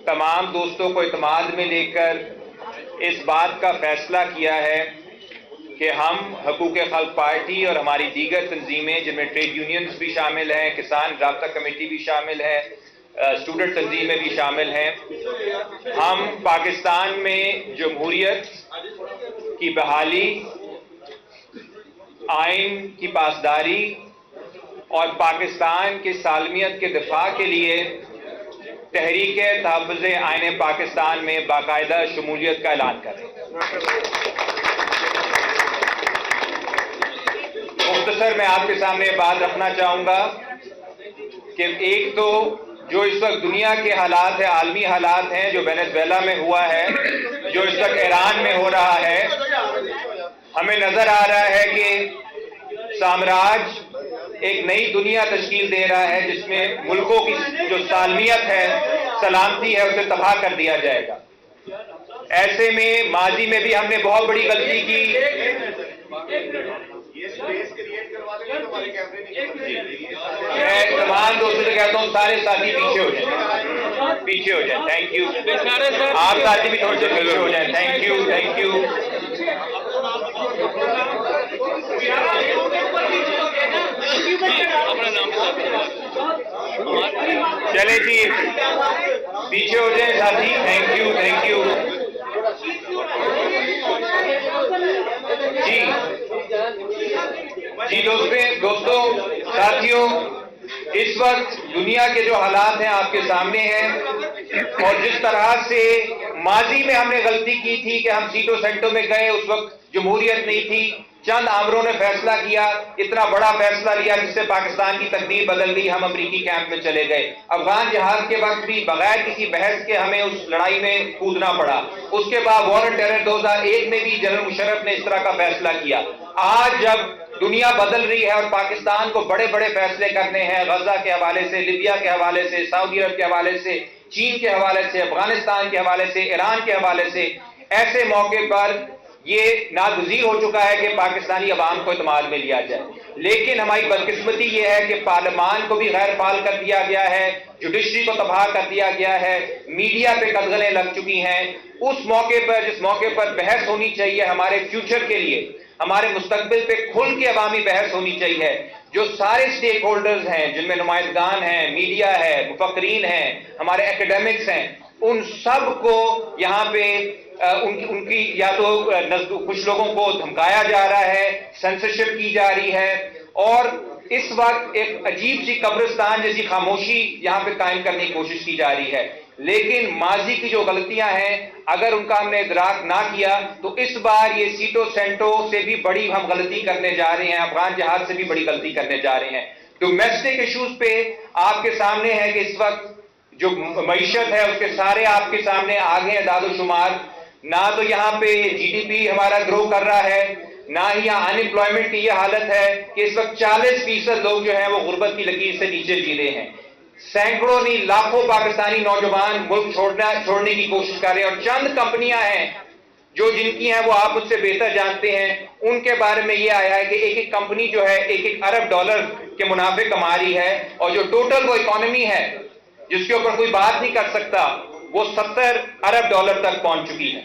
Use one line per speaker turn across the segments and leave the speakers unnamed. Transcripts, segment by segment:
तमाम दोस्तों को इत्मीनान में लेकर इस बात का फैसला किया है कि हम हकूक़ खल्क़ पार्टी और हमारी दीगर तंजीमें जिनमें ट्रेड यूनियंस भी शामिल हैं, किसान राब्ता कमेटी भी शामिल है, स्टूडेंट तंजीमें भी शामिल हैं, हम पाकिस्तान में जमहूरियत की बहाली, आइन की पासदारी और पाकिस्तान की सालमियत के दिफा के लिए तहरीक तहफ़्फ़ुज़ आइन पाकिस्तान में बाकायदा शमूलियत का ऐलान कर रहे हैं। मुख्तसर मैं आपके सामने बात रखना चाहूँगा कि एक तो जो इस वक्त दुनिया के हालात है, आलमी हालात हैं, जो वेनेज़ुएला में हुआ है, जो इस वक्त ईरान में हो रहा है, हमें नज़र आ रहा है कि साम्राज्य एक नई दुनिया तश्कील दे रहा है जिसमें मुल्कों की जो सालमियत है, सलामती है, उसे तबाह कर दिया जाएगा। ऐसे में माजी में भी हमने बहुत बड़ी गलती की। मैं तमाम दोस्तों से कहता हूँ सारे साथी पीछे हो जाए, पीछे हो जाए। Thank you. आप साथी भी थोड़े से पीछे हो जाए। Thank you, thank you. चले जी, पीछे हो जाए साथी। थैंक यू, थैंक यू जी दोस्तों साथियों, इस वक्त दुनिया के जो हालात हैं आपके सामने हैं और जिस तरह से माजी में हमने गलती की थी कि हम सीटों सेंटों में गए, उस वक्त जमहूरियत नहीं थी, चंद आमरों ने फैसला किया, इतना बड़ा फैसला लिया जिससे पाकिस्तान की तकदीर बदल गई, हम अमरीकी कैंप में चले गए। अफगान जहाज के वक्त भी बगैर किसी बहस के हमें उस लड़ाई में कूदना पड़ा। उसके बाद वॉर ऑन टेरर 2001 में भी जनरल मुशर्रफ ने इस तरह का फैसला किया। आज जब दुनिया बदल रही है और पाकिस्तान को बड़े बड़े फैसले करने हैं, गजा के हवाले से, लिबिया के हवाले से, सऊदी अरब के हवाले से, चीन के हवाले से, अफगानिस्तान के हवाले से, ईरान के हवाले से, ऐसे मौके पर ये नागुज़ीर हो चुका है कि पाकिस्तानी अवाम को इत्मीनान में लिया जाए। लेकिन हमारी बदकिस्मती ये है कि पार्लियामान को भी गैर फाल कर दिया गया है, जुडिशरी को तबाह कर दिया गया है, मीडिया पे कदगलें लग चुकी हैं। उस मौके पर, जिस मौके पर बहस होनी चाहिए हमारे फ्यूचर के लिए, हमारे मुस्तकबिल पे खुल के अवामी बहस होनी चाहिए, जो सारे स्टेक होल्डर्स हैं, जिनमें नुमाइंदगान हैं, मीडिया है, मुफक्रीन हैं, हमारे एकेडमिक्स हैं, उन सब को यहाँ पे उनकी या तो कुछ लोगों को धमकाया जा रहा है, सेंसरशिप की जा रही है और इस वक्त एक अजीब सी कब्रिस्तान जैसी खामोशी यहाँ पे कायम करने की कोशिश की जा रही है। लेकिन माजी की जो गलतियां हैं, अगर उनका हमने इदराक ना किया तो इस बार ये सीटों सेंटों से भी बड़ी हम गलती करने जा रहे हैं, अफगान जहाज से भी बड़ी गलती करने जा रहे हैं। डोमेस्टिक इश्यूज पे आपके सामने है कि इस वक्त जो मईशत है उसके सारे आपके सामने आ गए हैं दादोशुमार। ना तो यहाँ पे जीडीपी हमारा ग्रो कर रहा है, ना ही यहाँ अनएम्प्लॉयमेंट की ये हालत है कि इस वक्त 40% लोग जो हैं वो गुर्बत की लकीर से नीचे जी रहे हैं। सैकड़ों नहीं लाखों पाकिस्तानी नौजवान मुल्क छोड़ने की कोशिश कर रहे हैं और चंद कंपनियां हैं जो जिनकी हैं वो आप मुझसे बेहतर जानते हैं, उनके बारे में ये आया है कि एक एक कंपनी जो है एक अरब डॉलर के मुनाफे कमा रही है और जो टोटल वो इकोनॉमी है जिसके ऊपर कोई बात नहीं कर सकता, वो 70 अरब डॉलर तक पहुंच चुकी है।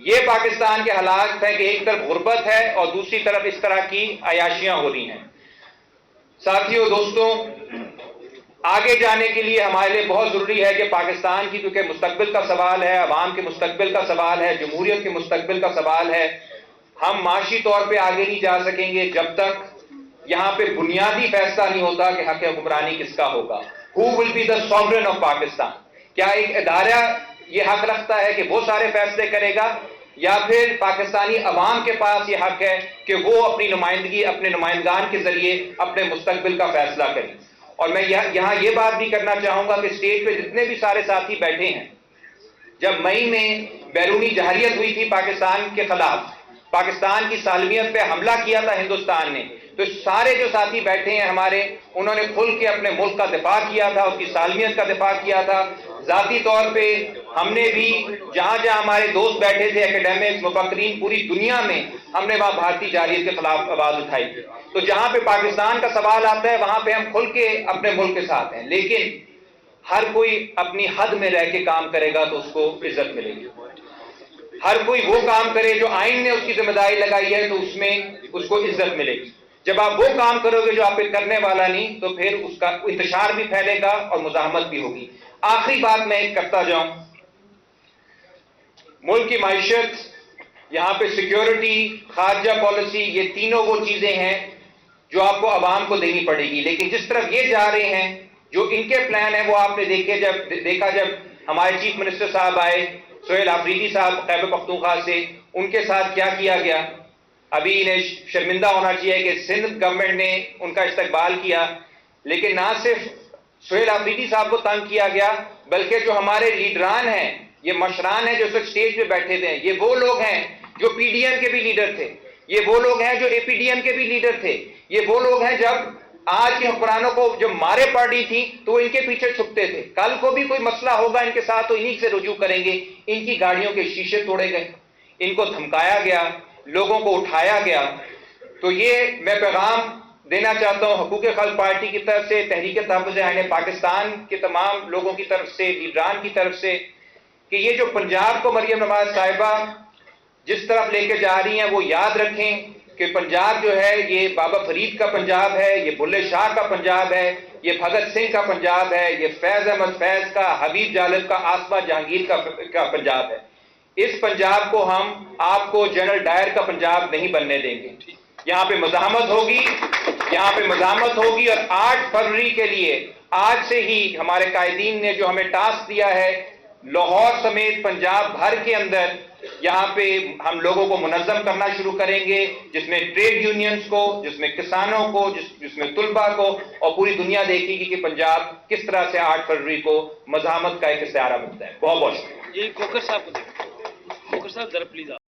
ये पाकिस्तान के हालात है कि एक तरफ गुर्बत है और दूसरी तरफ इस तरह की अयाशियां हो रही हैं। साथियों दोस्तों, आगे जाने के लिए हमारे लिए बहुत जरूरी है कि पाकिस्तान की, क्योंकि मुस्तकबिल का सवाल है, अवाम के मुस्तकबिल का सवाल है, जमहूरियत के मुस्तकबिल का सवाल है, हम माशी तौर पे आगे नहीं जा सकेंगे जब तक यहाँ पे बुनियादी फैसला नहीं होता कि हक हुक्मरानी किसका होगा। Who will be the sovereign of Pakistan? क्या एक इदारा ये हक रखता है कि वो सारे फैसले करेगा या फिर पाकिस्तानी अवाम के पास ये हक है कि वो अपनी नुमाइंदगी अपने नुमाइंदगान के जरिए अपने मुस्तकबिल का फैसला करें। और मैं यहाँ ये बात भी करना चाहूंगा कि स्टेज पे जितने भी सारे साथी बैठे हैं, जब मई में बैरूनी जहरियत हुई थी पाकिस्तान के खिलाफ, पाकिस्तान की सालमियत पे हमला किया था हिंदुस्तान ने, तो सारे जो साथी बैठे हैं हमारे, उन्होंने खुल के अपने मुल्क का दिफा किया था, उसकी सालमियत का दिफा किया था। जाती तौर पे हमने भी जहां जहां हमारे दोस्त बैठे थे, एकेडमिक्स, मुफक्रीन, पूरी दुनिया में हमने वहां भारतीय जारियत के खिलाफ आवाज उठाई थी। तो जहां पे पाकिस्तान का सवाल आता है वहां पे हम खुल के अपने मुल्क के साथ हैं। लेकिन ہر کوئی اپنی حد میں رہ کے کام کرے گا تو اس کو عزت ملے گی. ہر کوئی وہ کام کرے جو آئین نے اس کی ذمہ داری لگائی ہے تو اس میں اس کو عزت ملے گی. جب آپ وہ کام کرو گے جو آپ پہ کرنے والا نہیں تو پھر اس کا انتشار بھی پھیلے گا اور مزاحمت بھی ہوگی. آخری بات میں ایک کرتا جاؤں. ملک کی معیشت، یہاں پہ سیکیورٹی، خارجہ پالیسی، یہ تینوں وہ چیزیں ہیں جو آپ کو عوام کو دینی پڑے گی. لیکن جس طرف یہ جا رہے ہیں، جو ان کے پلان ہیں، وہ آپ نے دیکھا جب ہمارے چیف منسٹر صاحب آئے، سہیل آفریدی صاحب خیبر پختونخوا سے، ان کے ساتھ کیا کیا گیا. ابھی انہیں شرمندہ ہونا چاہیے کہ سندھ گورنمنٹ نے ان کا استقبال کیا. لیکن نہ صرف سہیل آفریدی صاحب کو تنگ کیا گیا، بلکہ جو ہمارے لیڈران ہیں، یہ مشران ہیں جو اس سٹیج پہ بیٹھے تھے، یہ وہ لوگ ہیں جو پی ڈی ایم کے بھی لیڈر تھے، یہ وہ لوگ ہیں جو اے پی ڈی ایم کے بھی لیڈر تھے، یہ وہ لوگ ہیں جب آج کے حکمرانوں کو جو مارے پارٹی تھی تو وہ ان کے پیچھے چھپتے تھے. کل کو بھی کوئی مسئلہ ہوگا ان کے ساتھ تو انہی سے رجوع کریں گے. ان کی گاڑیوں کے شیشے توڑے گئے، ان کو دھمکایا گیا، لوگوں کو اٹھایا گیا. تو یہ میں پیغام دینا چاہتا ہوں حقوق خلق پارٹی کی طرف سے، تحریک تحفظ آئین پاکستان کے تمام لوگوں کی طرف سے، لیڈران کی طرف سے، کہ یہ جو پنجاب کو مریم نواز صاحبہ جس طرف لے کے جا رہی ہیں وہ یاد رکھیں کہ پنجاب جو ہے یہ بابا فرید کا پنجاب ہے، یہ بلے شاہ کا پنجاب ہے، یہ بھگت سنگھ کا پنجاب ہے، یہ فیض احمد فیض کا، حبیب جالب کا، آصفہ جہانگیر کا پنجاب ہے. اس پنجاب کو ہم آپ کو جنرل ڈائر کا پنجاب نہیں بننے دیں گے. یہاں پہ مزاحمت ہوگی، یہاں پہ مزاحمت ہوگی. اور 8 فروری کے لیے آج سے ہی ہمارے قائدین نے جو ہمیں ٹاسک دیا ہے، لاہور سمیت پنجاب بھر کے اندر یہاں پہ ہم لوگوں کو منظم کرنا شروع کریں گے، جس میں ٹریڈ یونینز کو، جس میں کسانوں کو، جس میں طلباء کو، اور پوری دنیا دیکھے گی کہ پنجاب کس طرح سے 8 فروری کو مزاحمت کا ایک استعارہ بنتا ہے. بہت بہت شکریہ.
یہ کوکر صاحب کو دیں. کوکر صاحب ذرا پلیز